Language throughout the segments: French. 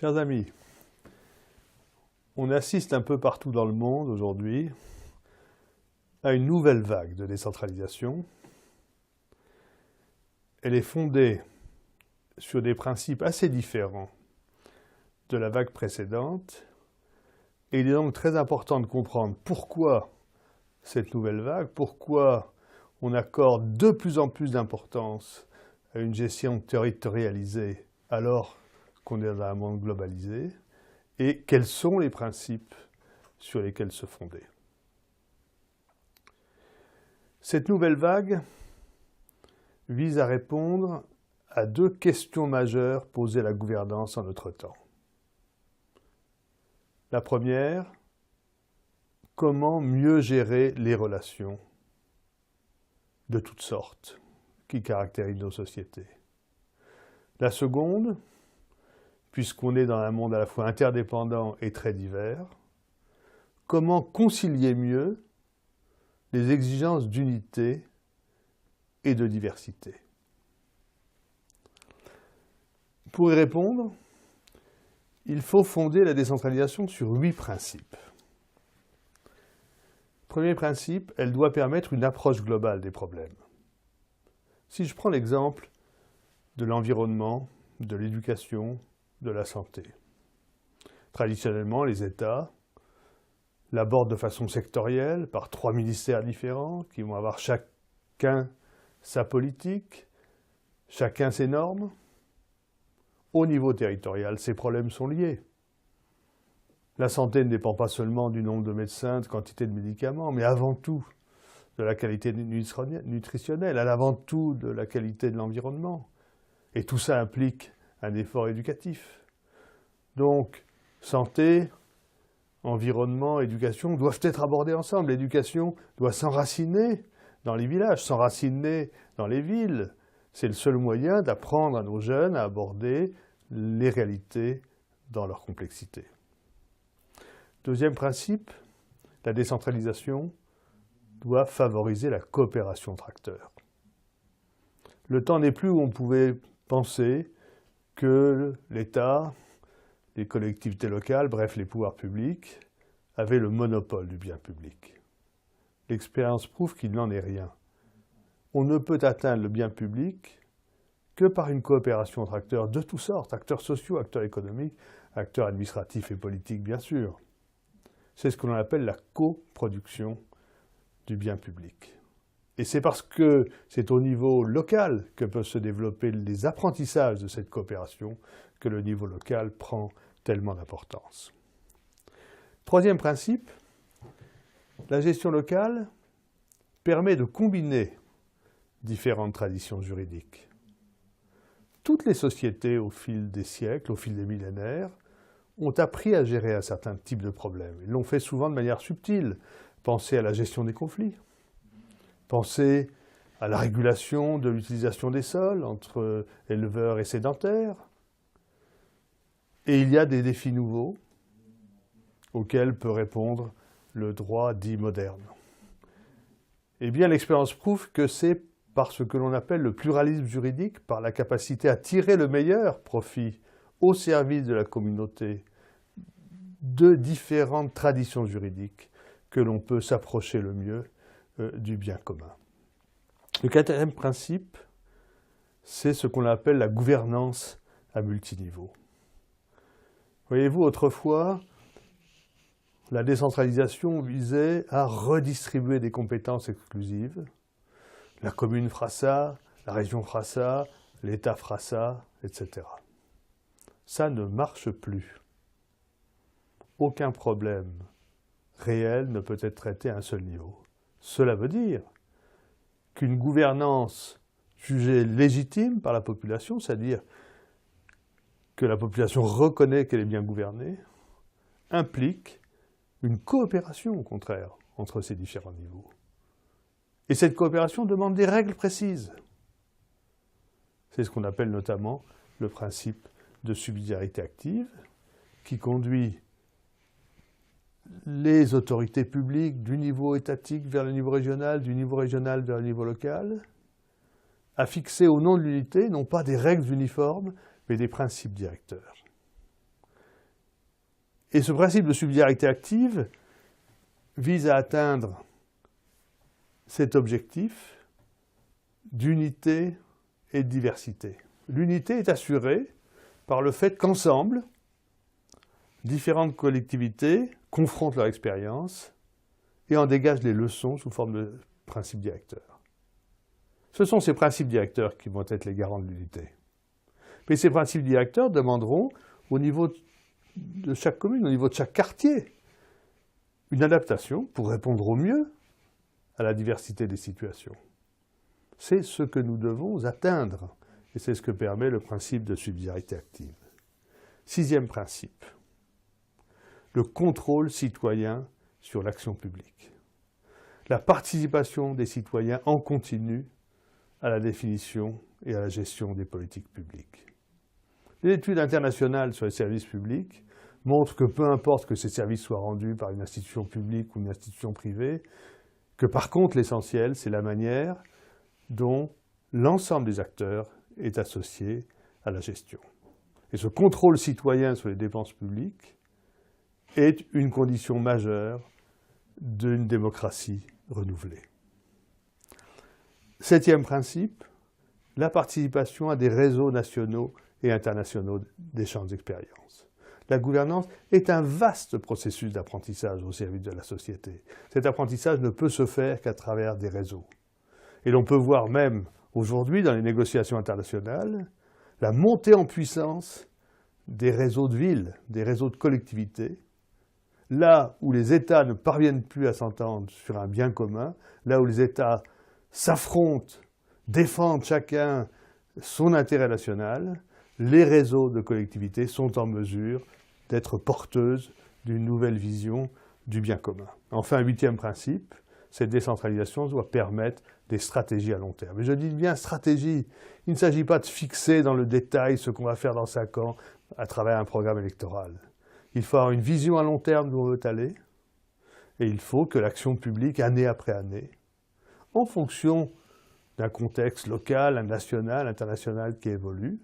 Chers amis, on assiste un peu partout dans le monde aujourd'hui à une nouvelle vague de décentralisation. Elle est fondée sur des principes assez différents de la vague précédente, et il est donc très important de comprendre pourquoi cette nouvelle vague, pourquoi on accorde de plus en plus d'importance à une gestion territorialisée alors qu'on est dans un monde globalisé, et quels sont les principes sur lesquels se fonder. Cette nouvelle vague vise à répondre à deux questions majeures posées à la gouvernance en notre temps. La première, comment mieux gérer les relations de toutes sortes qui caractérisent nos sociétés. La seconde, puisqu'on est dans un monde à la fois interdépendant et très divers, comment concilier mieux les exigences d'unité et de diversité. Pour y répondre, il faut fonder la décentralisation sur 8 principes. Premier principe, elle doit permettre une approche globale des problèmes. Si je prends l'exemple de l'environnement, de l'éducation, de la santé. Traditionnellement, les États l'abordent de façon sectorielle par 3 ministères différents qui vont avoir chacun sa politique, chacun ses normes. Au niveau territorial, ces problèmes sont liés. La santé ne dépend pas seulement du nombre de médecins, de quantité de médicaments, mais avant tout de la qualité nutritionnelle, avant tout de la qualité de l'environnement. Et tout ça implique un effort éducatif. Donc, santé, environnement, éducation doivent être abordés ensemble. L'éducation doit s'enraciner dans les villages, s'enraciner dans les villes. C'est le seul moyen d'apprendre à nos jeunes à aborder les réalités dans leur complexité. Deuxième principe, la décentralisation doit favoriser la coopération entre acteurs. Le temps n'est plus où on pouvait penser que l'État, les collectivités locales, bref les pouvoirs publics, avaient le monopole du bien public. L'expérience prouve qu'il n'en est rien. On ne peut atteindre le bien public que par une coopération entre acteurs de toutes sortes, acteurs sociaux, acteurs économiques, acteurs administratifs et politiques bien sûr. C'est ce que l'on appelle la coproduction du bien public. Et c'est parce que c'est au niveau local que peuvent se développer les apprentissages de cette coopération que le niveau local prend tellement d'importance. Troisième principe, la gestion locale permet de combiner différentes traditions juridiques. Toutes les sociétés, au fil des siècles, au fil des millénaires, ont appris à gérer un certain type de problèmes. Ils l'ont fait souvent de manière subtile. Pensez à la gestion des conflits. Pensez à la régulation de l'utilisation des sols entre éleveurs et sédentaires. Et il y a des défis nouveaux auxquels peut répondre le droit dit moderne. Eh bien, l'expérience prouve que c'est par ce que l'on appelle le pluralisme juridique, par la capacité à tirer le meilleur profit au service de la communauté de différentes traditions juridiques que l'on peut s'approcher le mieux du bien commun. Le quatrième principe, c'est ce qu'on appelle la gouvernance à multiniveau. Voyez-vous, autrefois, la décentralisation visait à redistribuer des compétences exclusives. La commune fera ça, la région fera ça, l'État fera ça, etc. Ça ne marche plus. Aucun problème réel ne peut être traité à un seul niveau. Cela veut dire qu'une gouvernance jugée légitime par la population, c'est-à-dire que la population reconnaît qu'elle est bien gouvernée, implique une coopération, au contraire, entre ces différents niveaux. Et cette coopération demande des règles précises. C'est ce qu'on appelle notamment le principe de subsidiarité active, qui conduit les autorités publiques du niveau étatique vers le niveau régional, du niveau régional vers le niveau local, à fixer au nom de l'unité, non pas des règles uniformes, mais des principes directeurs. Et ce principe de subsidiarité active vise à atteindre cet objectif d'unité et de diversité. L'unité est assurée par le fait qu'ensemble, différentes collectivités confrontent leur expérience et en dégagent les leçons sous forme de principes directeurs. Ce sont ces principes directeurs qui vont être les garants de l'unité. Mais ces principes directeurs demanderont, au niveau de chaque commune, au niveau de chaque quartier, une adaptation pour répondre au mieux à la diversité des situations. C'est ce que nous devons atteindre, et c'est ce que permet le principe de subsidiarité active. 6e principe, le contrôle citoyen sur l'action publique. La participation des citoyens en continu à la définition et à la gestion des politiques publiques. Les études internationales sur les services publics montrent que peu importe que ces services soient rendus par une institution publique ou une institution privée, que par contre l'essentiel, c'est la manière dont l'ensemble des acteurs est associé à la gestion. Et ce contrôle citoyen sur les dépenses publiques est une condition majeure d'une démocratie renouvelée. 7e principe, la participation à des réseaux nationaux et internationaux d'échange d'expériences. La gouvernance est un vaste processus d'apprentissage au service de la société. Cet apprentissage ne peut se faire qu'à travers des réseaux. Et l'on peut voir même aujourd'hui, dans les négociations internationales, la montée en puissance des réseaux de villes, des réseaux de collectivités, là où les États ne parviennent plus à s'entendre sur un bien commun, là où les États s'affrontent, défendent chacun son intérêt national, les réseaux de collectivités sont en mesure d'être porteuses d'une nouvelle vision du bien commun. Enfin, 8e principe, cette décentralisation doit permettre des stratégies à long terme. Et je dis bien stratégie, il ne s'agit pas de fixer dans le détail ce qu'on va faire dans 5 ans à travers un programme électoral. Il faut avoir une vision à long terme d'où on veut aller, et il faut que l'action publique, année après année, en fonction d'un contexte local, national, international qui évolue,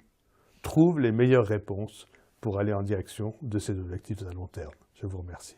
trouve les meilleures réponses pour aller en direction de ces objectifs à long terme. Je vous remercie.